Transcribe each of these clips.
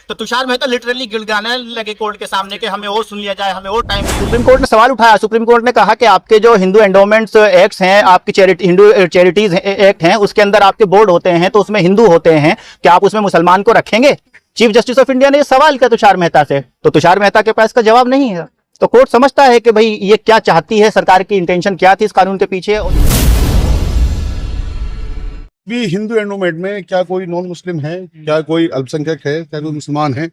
तो तुषार मेहता लिटरली गिड़गिड़ाने लगे कोर्ट के सामने कि हमें और सुन लिया जाए, हमें और टाइम। सुप्रीम कोर्ट ने सवाल उठाया, सुप्रीम कोर्ट ने कहा कि आपके जो हिंदू एंडोमेंट्स एक्ट्स हैं, आपकी हिंदू चैरिटीज एक्ट हैं, उसके अंदर आपके बोर्ड होते हैं तो उसमें हिंदू होते हैं, क्या आप उसमें मुसलमान को रखेंगे? चीफ जस्टिस ऑफ इंडिया ने यह सवाल किया तुषार मेहता से, तो तुषार मेहता के पास इसका जवाब नहीं है। तो कोर्ट समझता है कि भाई ये क्या चाहती है, सरकार की इंटेंशन क्या थी इस कानून के पीछे। भी हिंदू एंडोमेंट में क्या कोई नॉन मुस्लिम है, क्या कोई अल्पसंख्यक है, क्या कोई मुसलमान है,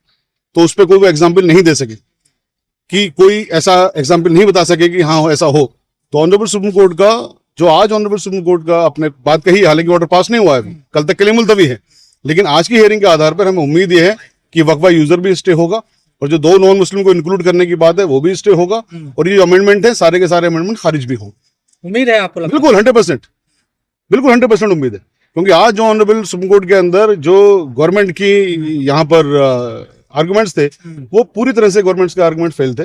तो उस पर कोई एग्जाम्पल नहीं दे सके, कि कोई ऐसा एग्जाम्पल नहीं बता सके कि हाँ ऐसा हो। तो ऑनरेबल सुप्रीम कोर्ट का जो आज ऑनरेबल सुप्रीम कोर्ट का अपने बात कही, हालांकि ऑर्डर पास नहीं हुआ है, कल तक के लिए मुलतवी है, लेकिन आज की हियरिंग के आधार पर हमें उम्मीद ये है कि वक्फा यूजर भी स्टे होगा और जो 2 नॉन मुस्लिम को इंक्लूड करने की बात है वो भी स्टे होगा, और ये जो अमेंडमेंट है सारे के सारे अमेंडमेंट खारिज भी हो। उम्मीद है आपको? बिल्कुल 100%, बिल्कुल 100% उम्मीद है, क्योंकि आज जो ऑनरेबल सुप्रीम कोर्ट के अंदर जो गवर्नमेंट की यहाँ पर आर्गुमेंट्स थे, वो पूरी तरह से गवर्नमेंट्स के आर्गुमेंट फेल थे।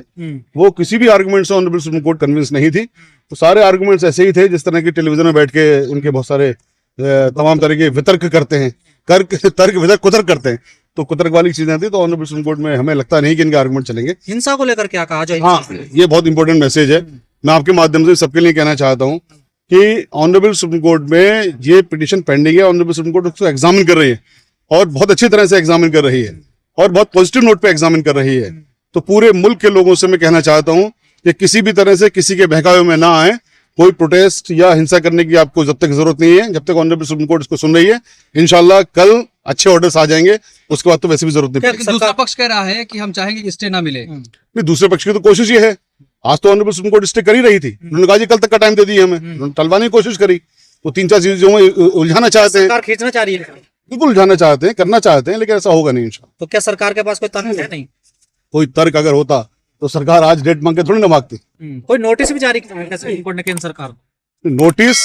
वो किसी भी आर्गुमेंट से ऑनरेबल सुप्रीम कोर्ट कन्विंस नहीं थी। तो सारे आर्गुमेंट्स ऐसे ही थे जिस तरह की टेलीविजन में बैठ के उनके बहुत सारे तमाम तरह के वितर्क करते हैं, तर्क वितर्क कुतर्क करते हैं, तो कुतर्क वाली चीजें थी। तो ऑनरेबल सुप्रीम कोर्ट में हमें लगता नहीं कि इनके आर्गुमेंट चलेंगे। हिंसा को लेकर क्या कहा जाए? हाँ, ये बहुत इंपॉर्टेंट मैसेज है। मैं आपके माध्यम से सबके लिए कहना चाहता हूँ कि ऑनरेबल सुप्रीम कोर्ट में ये पिटीशन पेंडिंग है, ऑनरेबल सुप्रीम कोर्ट उसको एग्जामिन कर रही है और बहुत अच्छी तरह से एग्जामिन कर रही है और बहुत पॉजिटिव नोट पे एग्जामिन कर रही है। तो पूरे मुल्क के लोगों से मैं कहना चाहता हूं कि किसी भी तरह से किसी के बहकावे में ना आए, कोई प्रोटेस्ट या हिंसा करने की आपको जब तक जरूरत नहीं है, जब तक ऑनरेबल सुप्रीम कोर्ट इसको सुन रही है। इंशाल्लाह कल अच्छे ऑर्डर्स आ जाएंगे, उसके बाद तो वैसे भी जरूरत नहीं। दूसरा पक्ष कह रहा है कि हम चाहेंगे कि स्टे ना मिले। नहीं, दूसरे पक्ष की तो कोशिश ये है, आज तो ऑनरेबल सुप्रीम कोर्ट स्टे कर ही रही थी, उन्होंने कहा जी कल तक का टाइम दे दिया हमें, उन्होंने टलवाने की कोशिश करी। तो 3-4 चीजों में उलझाना चाहते हैं, सरकार खींचना चाह रही है, बिल्कुल उलझाना चाहते हैं, करना चाहते हैं, लेकिन ऐसा होगा नहीं इंशाल्लाह। तो क्या सरकार के पास कोई तर्क है? नहीं, कोई तर्क अगर होता तो सरकार आज डेट मांग के थोड़ी ना मांगती। कोई नोटिस भी जारी किया सुप्रीम कोर्ट ने केंद्र सरकार को? नोटिस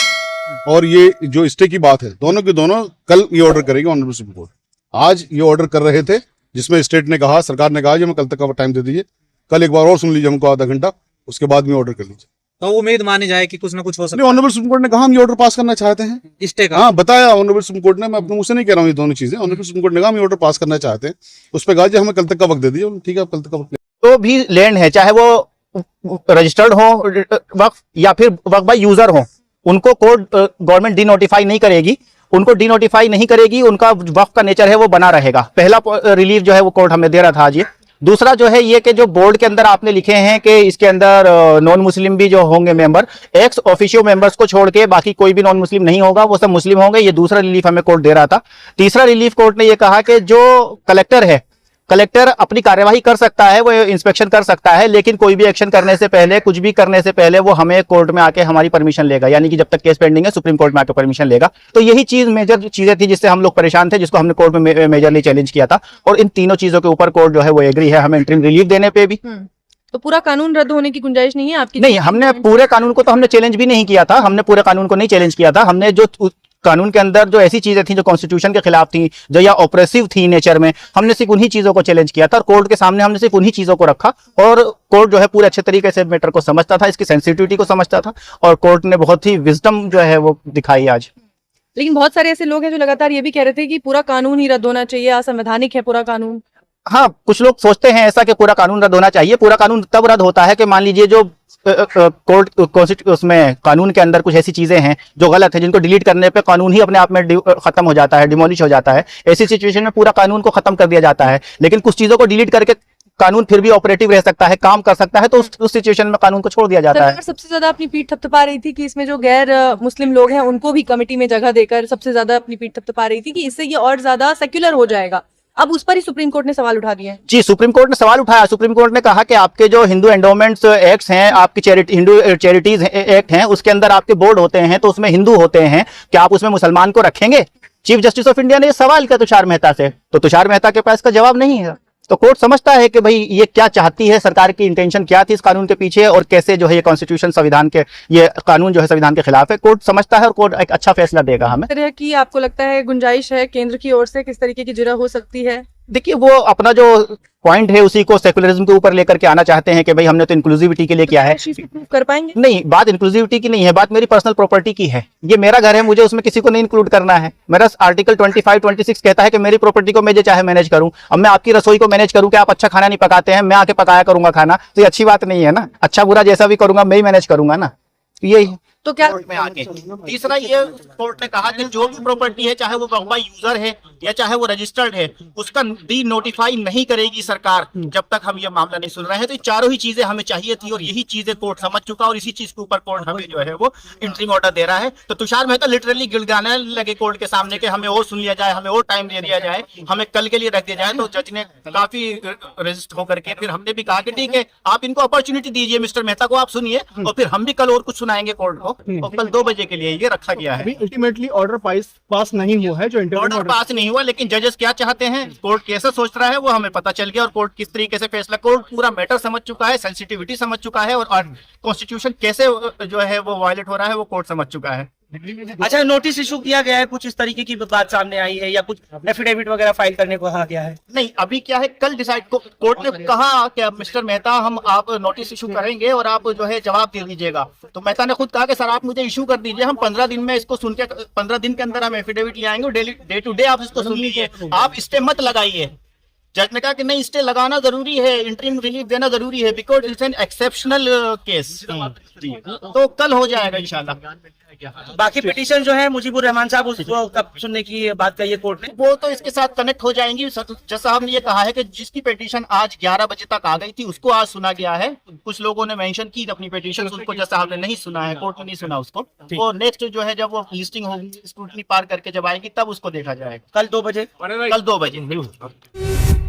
और ये जो स्टे की बात है, दोनों के दोनों कल ये ऑर्डर करेगी ऑनरेबल सुप्रीम कोर्ट। आज ये ऑर्डर कर रहे थे जिसमें स्टेट ने कहा, सरकार ने कहा जी हमें कल तक का टाइम दे दीजिए, कल एक बार और सुन लीजिए हमको आधा घंटा, उसके बाद में ऑर्डर कर लीजिए। तो उम्मीद मानी जाए कि कुछ ना कुछ हो सकता है। ऑनरेबल सुप्रीम कोर्ट ने कहा हम ये ऑर्डर पास करना चाहते हैं, स्टे का। हाँ बताया ऑनरेबल सुप्रीम कोर्ट ने, मैं अपने मुंह से नहीं कह रहा हूँ ये दोनों चीजें। ऑनरेबल सुप्रीम कोर्ट ने कहा हम ये ऑर्डर पास करना चाहते हैं, उस पर कहा जी हमें कल तक का वक्त दे दीजिए। ठीक है, कल तक का वक्त तो भी लैंड है, चाहे वो रजिस्टर्ड हो वक्फ या फिर वक्फ बाय यूजर हो, उनको कोर्ट गवर्नमेंट डिनोटिफाई नहीं करेगी, उनको डिनोटिफाई नहीं करेगी, उनका वक्फ का नेचर है वो बना रहेगा। पहला रिलीफ जो है वो कोर्ट हमें दे रहा था आज ये। दूसरा जो है ये कि जो बोर्ड के अंदर आपने लिखे हैं कि इसके अंदर नॉन मुस्लिम भी जो होंगे मेंबर, एक्स ऑफिशियो मेंबर्स को छोड़ के बाकी कोई भी नॉन मुस्लिम नहीं होगा, वो सब मुस्लिम होंगे। ये दूसरा रिलीफ हमें कोर्ट दे रहा था। तीसरा रिलीफ कोर्ट ने ये कहा कि जो कलेक्टर है, कलेक्टर अपनी कार्यवाही कर सकता है, वो इंस्पेक्शन कर सकता है, लेकिन कोई भी एक्शन करने से पहले, कुछ भी करने से पहले वो हमें कोर्ट में आके हमारी परमिशन लेगा, यानी कि जब तक केस पेंडिंग है सुप्रीम कोर्ट में आके परमिशन लेगा। तो यही चीज मेजर चीजें थी जिससे हम लोग परेशान थे, जिसको हमने कोर्ट में मेजरली चैलेंज किया था, और इन तीनों चीजों के ऊपर कोर्ट जो है वो एग्री है हमें इंटरिम रिलीफ देने पे भी। तो पूरा कानून रद्द होने की गुंजाइश नहीं है आपकी? नहीं, हमने पूरे कानून को तो हमने चैलेंज भी नहीं किया था, हमने पूरे कानून को नहीं चैलेंज किया था। हमने जो कानून के अंदर जो ऐसी चीजें थी जो कॉन्स्टिट्यूशन के खिलाफ थी, जो या ऑपरेसिव थी नेचर में, हमने सिर्फ उन्हीं चीजों को चैलेंज किया था और कोर्ट के सामने हमने सिर्फ उन्हीं चीजों को रखा। और कोर्ट जो है पूरे अच्छे तरीके से मैटर को समझता था, इसकी सेंसिटिविटी को समझता था, और कोर्ट ने बहुत ही विजडम जो है वो दिखाई आज। लेकिन बहुत सारे ऐसे लोग हैं जो लगातार ये भी कह रहे थे कि पूरा कानून ही रद्द होना चाहिए, असंवैधानिक है पूरा कानून। हाँ, कुछ लोग सोचते हैं ऐसा कि पूरा कानून रद्द होना चाहिए। पूरा कानून तब रद्द होता है कि मान लीजिए जो कोर्ट उसमें कानून के अंदर कुछ ऐसी चीजें हैं जो गलत है, जिनको डिलीट करने पे कानून ही अपने आप में खत्म हो जाता है, डिमोलिश हो जाता है। ऐसी सिचुएशन में पूरा कानून को खत्म कर दिया जाता है, लेकिन कुछ चीजों को डिलीट करके कानून फिर भी ऑपरेटिव रह सकता है, काम कर सकता है, तो उस सिचुएशन में कानून को छोड़ दिया जाता है। सबसे ज्यादा अपनी पीठ थपथपा रही थी कि इसमें जो गैर मुस्लिम लोग हैं उनको भी कमेटी में जगह देकर सबसे ज्यादा अपनी पीठ थपथपा रही थी कि इससे ये और ज्यादा सेक्युलर हो जाएगा। अब उस पर ही सुप्रीम कोर्ट ने सवाल उठा दिया है। जी, सुप्रीम कोर्ट ने सवाल उठाया। सुप्रीम कोर्ट ने कहा कि आपके जो हिंदू एंडोमेंट्स एक्ट्स हैं, आपकी हिंदू चैरिटीज एक्ट हैं, उसके अंदर आपके बोर्ड होते हैं तो उसमें हिंदू होते हैं, क्या आप उसमें मुसलमान को रखेंगे? चीफ जस्टिस ऑफ इंडिया ने यह सवाल किया तुषार मेहता से, तो तुषार मेहता के पास इसका जवाब नहीं है। तो कोर्ट समझता है कि भाई ये क्या चाहती है, सरकार की इंटेंशन क्या थी इस कानून के पीछे, और कैसे जो है ये कॉन्स्टिट्यूशन संविधान के, ये कानून जो है संविधान के खिलाफ है। कोर्ट समझता है और कोर्ट एक अच्छा फैसला देगा हमें। तरह की आपको लगता है गुंजाइश है केंद्र की ओर से, किस तरीके की जिरह हो सकती है? देखिए, वो अपना जो पॉइंट है उसी को सेकुलरिज्म के ऊपर लेकर के आना चाहते हैं कि भाई हमने तो इंक्लूसिविटी के लिए किया है। इस चीज को प्रूव कर पाएंगे? नहीं, बात इंक्लूसिविटी की नहीं है, बात मेरी पर्सनल प्रॉपर्टी की है। ये मेरा घर है, मुझे उसमें किसी को नहीं इंक्लूड करना है। मेरा आर्टिकल 25, 26 कहता है कि मेरी प्रॉपर्टी को मैं जो चाहे मैनेज करूं। अब मैं आपकी रसोई को मैनेज करूं कि आप अच्छा खाना नहीं पकाते हैं, मैं आके पकाया करूंगा खाना, तो ये अच्छी बात नहीं है ना। अच्छा बुरा जैसा भी करूंगा मैं ही मैनेज करूंगा ना, यही तो क्या कोर्ट में आके। तीसरा ये कोर्ट ने कहा कि जो भी प्रॉपर्टी है, चाहे वो वक्फ यूजर है या चाहे वो रजिस्टर्ड है, उसका डी नोटिफाई नहीं करेगी सरकार जब तक हम ये मामला नहीं सुन रहे हैं। तो ये चारों ही चीजें हमें चाहिए थी और यही चीजें कोर्ट समझ चुका और इसी चीज के ऊपर कोर्ट हमें जो है वो इंटरिम ऑर्डर दे रहा है। तो तुषार मेहता लिटरली गिड़गिड़ाने लगे कोर्ट के सामने कि हमें और सुन लिया जाए, हमें और टाइम दे दिया जाए, हमें कल के लिए रख दिया जाए। तो जज ने काफी रेजिस्ट होकर के फिर हमने भी कहा कि ठीक है, आप इनको अपॉर्चुनिटी दीजिए, मिस्टर मेहता को आप सुनिए और फिर हम भी कल और कुछ सुनाएंगे कोर्ट को। और कल 2 बजे के लिए ये रखा गया है। अभी अल्टीमेटली ऑर्डर पास नहीं हुआ है, जो ऑर्डर इंटरव्यू पास नहीं हुआ, लेकिन जजेस क्या चाहते हैं, कोर्ट कैसे सोच रहा है वो हमें पता चल गया और कोर्ट किस तरीके से फैसला, कोर्ट पूरा मैटर समझ चुका है, सेंसिटिविटी समझ चुका है और कॉन्स्टिट्यूशन कैसे जो है वो वायलेट हो रहा है वो कोर्ट समझ चुका है। अच्छा, नोटिस इशू किया गया है, कुछ इस तरीके की बात सामने आई है या कुछ एफिडेविट वगैरह फाइल करने को कहा गया है? नहीं, अभी क्या है, कल डिसाइड कोर्ट ने कहा कि मिस्टर मेहता हम आप नोटिस इशू करेंगे और आप जो है जवाब दे दीजिएगा। तो मेहता ने खुद कहा कि सर आप मुझे इशू कर दीजिए, हम 15 दिन में इसको सुन के 15 दिन के अंदर हम एफिडेविट ले आएंगे, डे टू डे आप इसको सुन लीजिए, आप स्टे मत लगाइए। जज ने कहा कि नहीं, स्टे लगाना जरूरी है, इंटरिम रिलीफ देना जरूरी है, because it's an exceptional case. तो कल हो जाएगा इंशाल्लाह। बाकी पिटीशन जो है मुजीबुर रहमान साहब, उसको कब सुनने की बात कही है कोर्ट ने? वो तो इसके साथ कनेक्ट हो जाएंगी। जज साहब ने ये कहा है कि जिसकी पिटीशन आज 11 बजे तक आ गई थी उसको आज सुना गया है। कुछ लोगों ने मेंशन की अपनी पिटीशन, उसको जज साहब ने नहीं सुना है, कोर्ट ने नहीं सुना उसको। वो नेक्स्ट जो है जब वो लिस्टिंग होगी, स्क्रूटनी पार करके जब आएगी तब उसको देखा जाएगा। कल 2 बजे। कल 2 बजे।